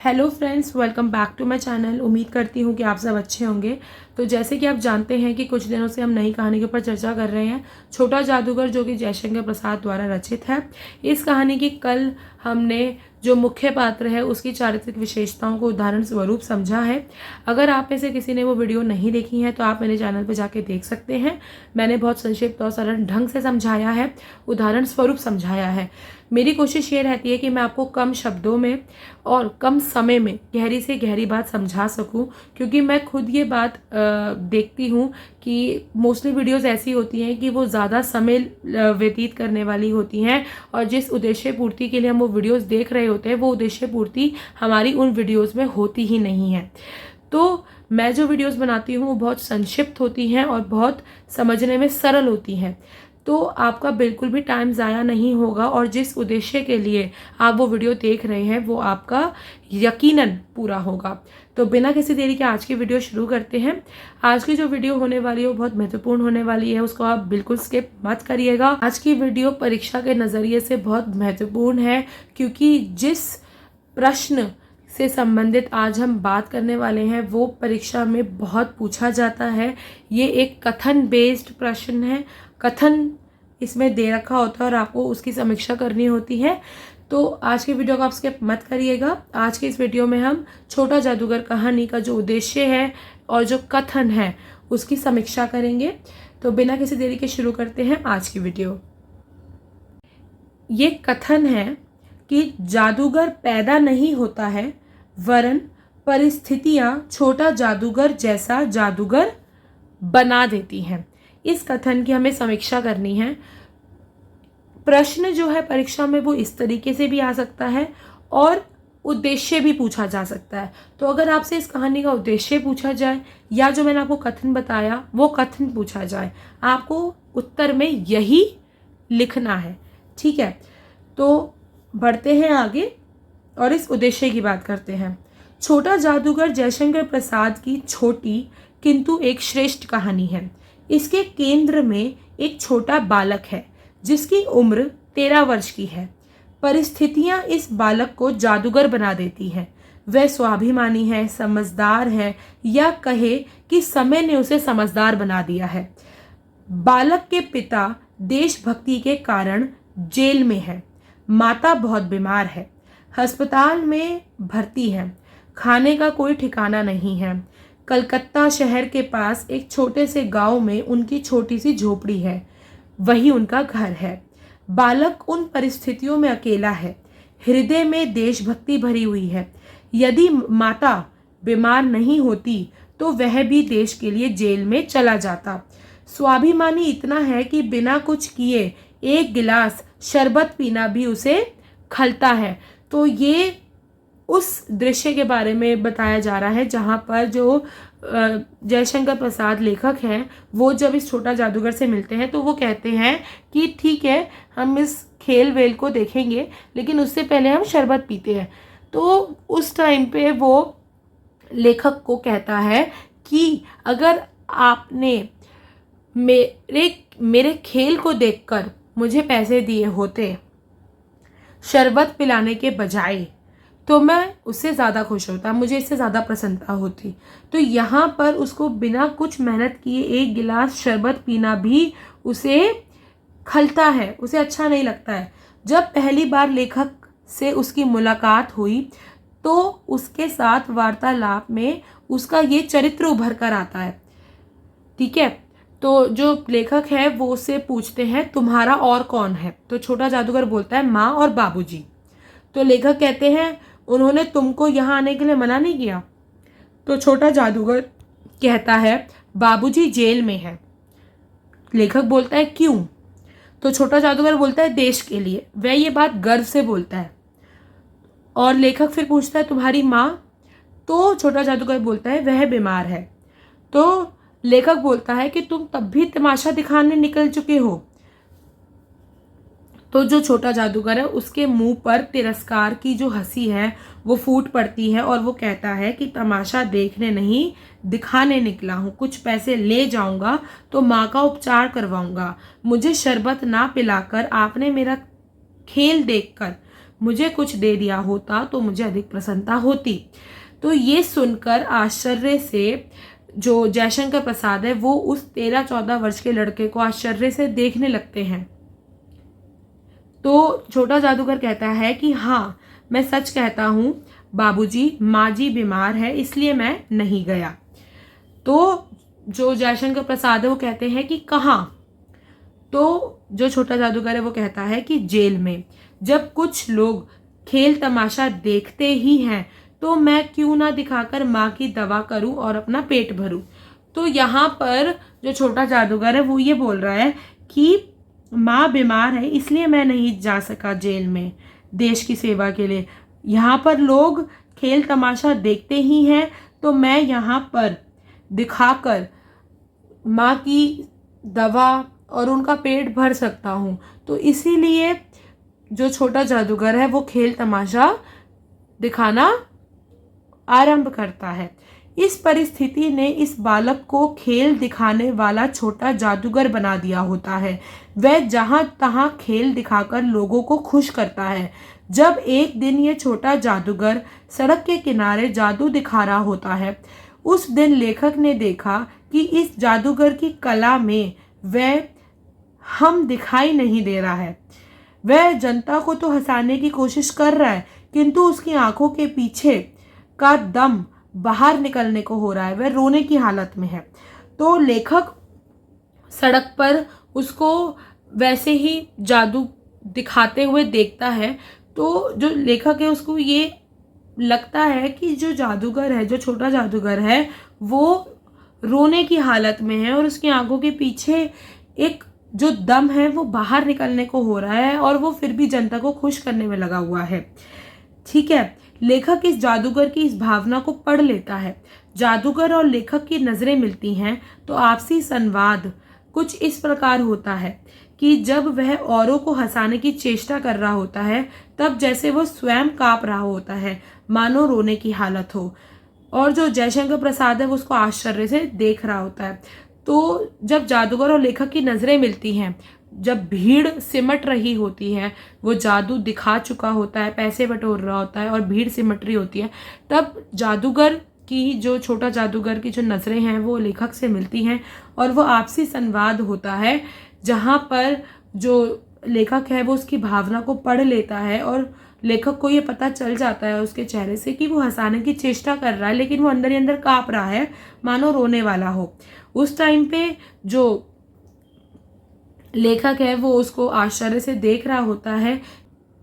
Hello friends, welcome back to my channel. उम्मीद करती हूँ कि आप सब अच्छे होंगे। तो जैसे कि आप जानते हैं कि कुछ दिनों से हम नई कहानी के ऊपर चर्चा कर रहे हैं, छोटा जादूगर, जो कि जयशंकर प्रसाद द्वारा रचित है। इस कहानी की कल हमने जो मुख्य पात्र है उसकी चारित्रिक विशेषताओं को उदाहरण स्वरूप समझा है। अगर आप में से किसी ने वो वीडियो नहीं देखी है तो आप मेरे चैनल पर जाके देख सकते हैं। मैंने बहुत संक्षिप्त और सरल ढंग से समझाया है, उदाहरण स्वरूप समझाया है। मेरी कोशिश ये रहती है कि मैं आपको कम शब्दों में और कम समय में गहरी से गहरी बात समझा सकूं, क्योंकि मैं खुद ये बात देखती हूँ कि मोस्टली वीडियोस ऐसी होती हैं कि वो ज़्यादा समय व्यतीत करने वाली होती हैं, और जिस उद्देश्य पूर्ति के लिए हम वो वीडियोस देख रहे होते हैं वो उद्देश्य पूर्ति हमारी उन वीडियोस में होती ही नहीं है। तो मैं जो वीडियोस बनाती हूँ वो बहुत संक्षिप्त होती हैं और बहुत समझने में सरल होती हैं, तो आपका बिल्कुल भी टाइम ज़ाया नहीं होगा, और जिस उद्देश्य के लिए आप वो वीडियो देख रहे हैं वो आपका यकीनन पूरा होगा। तो बिना किसी देरी के आज की वीडियो शुरू करते हैं। आज की जो वीडियो होने वाली है वो बहुत महत्वपूर्ण होने वाली है, उसको आप बिल्कुल स्किप मत करिएगा। आज की वीडियो परीक्षा के नज़रिए से बहुत महत्वपूर्ण है, क्योंकि जिस प्रश्न से संबंधित आज हम बात करने वाले हैं वो परीक्षा में बहुत पूछा जाता है। ये एक कथन बेस्ड प्रश्न है, कथन इसमें दे रखा होता है और आपको उसकी समीक्षा करनी होती है। तो आज की वीडियो को आप स्किप मत करिएगा। आज के इस वीडियो में हम छोटा जादूगर कहानी का जो उद्देश्य है और जो कथन है उसकी समीक्षा करेंगे। तो बिना किसी देरी के शुरू करते हैं आज की वीडियो। ये कथन है कि जादूगर पैदा नहीं होता है, वरन परिस्थितियां छोटा जादूगर जैसा जादूगर बना देती हैं। इस कथन की हमें समीक्षा करनी है। प्रश्न जो है परीक्षा में वो इस तरीके से भी आ सकता है और उद्देश्य भी पूछा जा सकता है। तो अगर आपसे इस कहानी का उद्देश्य पूछा जाए या जो मैंने आपको कथन बताया वो कथन पूछा जाए, आपको उत्तर में यही लिखना है। ठीक है, तो बढ़ते हैं आगे और इस उद्देश्य की बात करते हैं। छोटा जादूगर जयशंकर प्रसाद की छोटी किंतु एक श्रेष्ठ कहानी है। इसके केंद्र में एक छोटा बालक है जिसकी उम्र 13 वर्ष की है। परिस्थितियां इस बालक को जादूगर बना देती हैं। वह स्वाभिमानी है, समझदार है, या कहे कि समय ने उसे समझदार बना दिया है। बालक के पिता देशभक्ति के कारण जेल में है। माता बहुत बीमार है, अस्पताल में भर्ती है। खाने का कोई ठिकाना नहीं है। कलकत्ता शहर के पास एक छोटे से गांव में उनकी छोटी सी झोपड़ी है, वही उनका घर है। बालक उन परिस्थितियों में अकेला है। हृदय में देशभक्ति भरी हुई है। यदि माता बीमार नहीं होती तो वह भी देश के लिए जेल में चला जाता। स्वाभिमानी इतना है कि बिना कुछ किए एक गिलास शरबत पीना भी उसे खलता है। तो ये उस दृश्य के बारे में बताया जा रहा है जहाँ पर जो जयशंकर प्रसाद लेखक हैं वो जब इस छोटा जादूगर से मिलते हैं तो वो कहते हैं कि ठीक है, हम इस खेल वेल को देखेंगे लेकिन उससे पहले हम शरबत पीते हैं। तो उस टाइम पे वो लेखक को कहता है कि अगर आपने मेरे खेल को देखकर मुझे पैसे दिए होते शरबत पिलाने के बजाय, तो मैं उससे ज़्यादा खुश होता, मुझे इससे ज़्यादा प्रसन्नता होती। तो यहाँ पर उसको बिना कुछ मेहनत किए एक गिलास शरबत पीना भी उसे खलता है, उसे अच्छा नहीं लगता है। जब पहली बार लेखक से उसकी मुलाकात हुई तो उसके साथ वार्तालाप में उसका ये चरित्र उभर कर आता है। ठीक है, तो जो लेखक है वो उससे पूछते हैं तुम्हारा और कौन है। तो छोटा जादूगर बोलता है माँ और बाबूजी। तो लेखक कहते हैं उन्होंने तुमको यहाँ आने के लिए मना नहीं किया। तो छोटा जादूगर कहता है बाबूजी जेल में है। लेखक बोलता है क्यों? तो छोटा जादूगर बोलता है देश के लिए। वह ये बात गर्व से बोलता है। और लेखक फिर पूछता है तुम्हारी माँ? तो छोटा जादूगर बोलता है वह बीमार है। तो लेखक बोलता है कि तुम तब भी तमाशा दिखाने निकल चुके हो। तो जो छोटा जादूगर है उसके मुंह पर तिरस्कार की जो हंसी है वो फूट पड़ती है और वो कहता है कि तमाशा देखने नहीं दिखाने निकला हूँ। कुछ पैसे ले जाऊंगा तो माँ का उपचार करवाऊंगा। मुझे शरबत ना पिलाकर आपने मेरा खेल देखकर मुझे कुछ दे दिया होता तो मुझे अधिक प्रसन्नता होती। तो ये सुनकर आश्चर्य से जो जयशंकर प्रसाद है वो उस 13-14 वर्ष के लड़के को आश्चर्य से देखने लगते हैं। तो छोटा जादूगर कहता है कि हाँ, मैं सच कहता हूँ बाबूजी, माँ जी बीमार है इसलिए मैं नहीं गया। तो जो जयशंकर प्रसाद है वो कहते हैं कि कहाँ? तो जो छोटा जादूगर है वो कहता है कि जेल में। जब कुछ लोग खेल तमाशा देखते ही हैं तो मैं क्यों ना दिखाकर माँ की दवा करूं और अपना पेट भरूं। तो यहाँ पर जो छोटा जादूगर है वो ये बोल रहा है कि माँ बीमार है इसलिए मैं नहीं जा सका जेल में देश की सेवा के लिए। यहाँ पर लोग खेल तमाशा देखते ही हैं तो मैं यहाँ पर दिखाकर माँ की दवा और उनका पेट भर सकता हूँ। तो इसीलिए जो छोटा जादूगर है वो खेल तमाशा दिखाना आरंभ करता है। इस परिस्थिति ने इस बालक को खेल दिखाने वाला छोटा जादूगर बना दिया होता है। वह जहां तहां खेल दिखाकर लोगों को खुश करता है। जब एक दिन ये छोटा जादूगर सड़क के किनारे जादू दिखा रहा होता है, उस दिन लेखक ने देखा कि इस जादूगर की कला में वह हम दिखाई नहीं दे रहा है। वह जनता को तो हंसाने की कोशिश कर रहा है किंतु उसकी आंखों के पीछे का दम बाहर निकलने को हो रहा है, वह रोने की हालत में है। तो लेखक सड़क पर उसको वैसे ही जादू दिखाते हुए देखता है। तो जो लेखक है उसको ये लगता है कि जो जादूगर है, जो छोटा जादूगर है, वो रोने की हालत में है और उसकी आंखों के पीछे एक जो दम है वो बाहर निकलने को हो रहा है और वो फिर भी जनता को खुश करने में लगा हुआ है। ठीक है, लेखक इस जादूगर की इस भावना को पढ़ लेता है। जादूगर और लेखक की नजरें मिलती हैं तो आपसी संवाद कुछ इस प्रकार होता है कि जब वह औरों को हंसाने की चेष्टा कर रहा होता है तब जैसे वो स्वयं कांप रहा होता है, मानो रोने की हालत हो। और जो जयशंकर प्रसाद है वो उसको आश्चर्य से देख रहा होता है। तो जब जादूगर और लेखक की नजरें मिलती हैं, जब भीड़ सिमट रही होती है, वो जादू दिखा चुका होता है, पैसे बटोर रहा होता है और भीड़ सिमट रही होती है, तब जादूगर की जो छोटा जादूगर की जो नज़रें हैं वो लेखक से मिलती हैं और वो आपसी संवाद होता है जहाँ पर जो लेखक है वो उसकी भावना को पढ़ लेता है और लेखक को ये पता चल जाता है उसके चेहरे से कि वो हंसाने की चेष्टा कर रहा है लेकिन वो अंदर ही अंदर काँप रहा है, मानो रोने वाला हो। उस टाइम पे जो लेखक है वो उसको आश्चर्य से देख रहा होता है।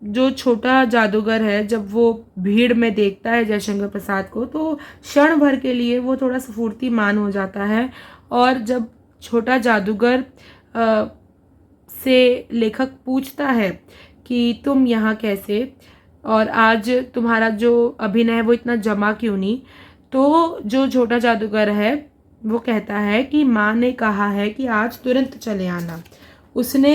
जो छोटा जादूगर है जब वो भीड़ में देखता है जयशंकर प्रसाद को तो क्षण भर के लिए वो थोड़ा स्फूर्तिमान हो जाता है। और जब छोटा जादूगर से लेखक पूछता है कि तुम यहाँ कैसे और आज तुम्हारा जो अभिनय है वो इतना जमा क्यों नहीं, तो जो छोटा जादूगर है वो कहता है कि माँ ने कहा है कि आज तुरंत चले आना। उसने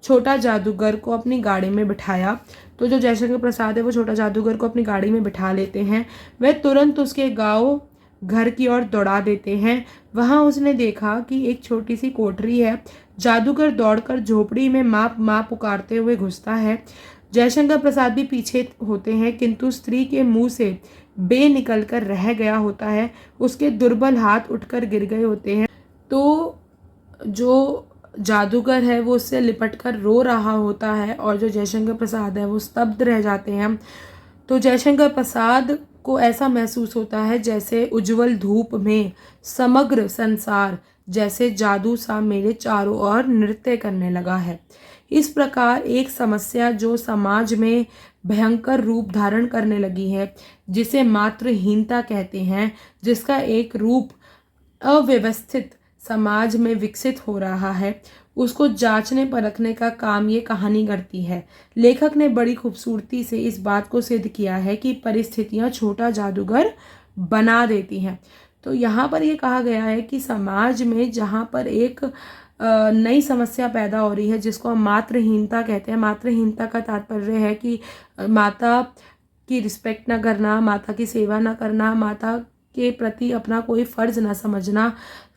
छोटा जादूगर को अपनी गाड़ी में बिठाया। तो जो जयशंकर प्रसाद है वो छोटा जादूगर को अपनी गाड़ी में बिठा लेते हैं। वह तुरंत उसके गांव घर की ओर दौड़ा देते हैं। वहां उसने देखा कि एक छोटी सी कोठरी है। जादूगर दौड़कर झोपड़ी में माँ माँ पुकारते हुए घुसता है। जयशंकर प्रसाद भी पीछे होते हैं किंतु स्त्री के मुंह से बे निकल कर रह गया होता है। उसके दुर्बल हाथ उठकर गिर गए होते हैं। तो जो जादूगर है वो उससे लिपट कर रो रहा होता है और जो जयशंकर प्रसाद है वो स्तब्ध रह जाते हैं। तो जयशंकर प्रसाद को ऐसा महसूस होता है जैसे उज्जवल धूप में समग्र संसार जैसे जादू सा मेरे चारों ओर नृत्य करने लगा है। इस प्रकार एक समस्या जो समाज में भयंकर रूप धारण करने लगी है, जिसे मातृहीनता कहते हैं, जिसका एक रूप अव्यवस्थित समाज में विकसित हो रहा है, उसको जांचने परखने का काम ये कहानी करती है। लेखक ने बड़ी खूबसूरती से इस बात को सिद्ध किया है कि परिस्थितियां छोटा जादूगर बना देती हैं। तो यहाँ पर ये कहा गया है कि समाज में जहाँ पर एक नई समस्या पैदा हो रही है जिसको हम मातृहीनता कहते हैं। मातृहीनता का तात्पर्य है कि माता की रिस्पेक्ट ना करना, माता की सेवा ना करना, माता के प्रति अपना कोई फ़र्ज़ ना समझना,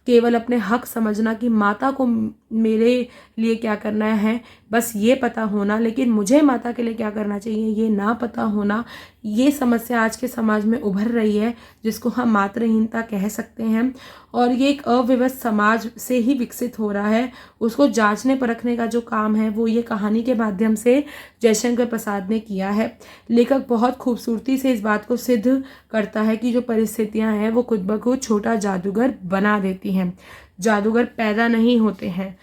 केवल अपने हक समझना कि माता को मेरे लिए क्या करना है बस ये पता होना, लेकिन मुझे माता के लिए क्या करना चाहिए ये ना पता होना, ये समस्या आज के समाज में उभर रही है, जिसको हम मातृहीनता कह सकते हैं। और ये एक अव्यवस्थ समाज से ही विकसित हो रहा है। उसको जांचने परखने का जो काम है वो ये कहानी के माध्यम से जयशंकर प्रसाद ने किया है। लेखक बहुत खूबसूरती से इस बात को सिद्ध करता है कि जो परिस्थितियां हैं वो खुद ब खुद छोटा जादूगर बना देती हैं। जादूगर पैदा नहीं होते हैं,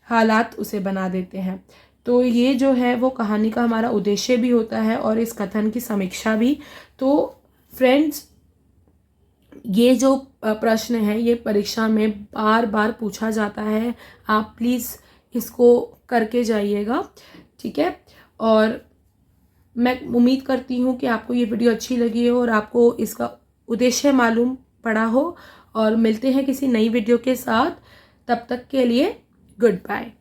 हालात उसे बना देते हैं। तो ये जो है वो कहानी का हमारा उद्देश्य भी होता है और इस कथन की समीक्षा भी। तो फ्रेंड्स, ये जो प्रश्न है ये परीक्षा में बार बार पूछा जाता है, आप प्लीज़ इसको करके जाइएगा, ठीक है। और मैं उम्मीद करती हूँ कि आपको ये वीडियो अच्छी लगी हो और आपको इसका उद्देश्य मालूम पड़ा हो। और मिलते हैं किसी नई वीडियो के साथ, तब तक के लिए गुड बाय।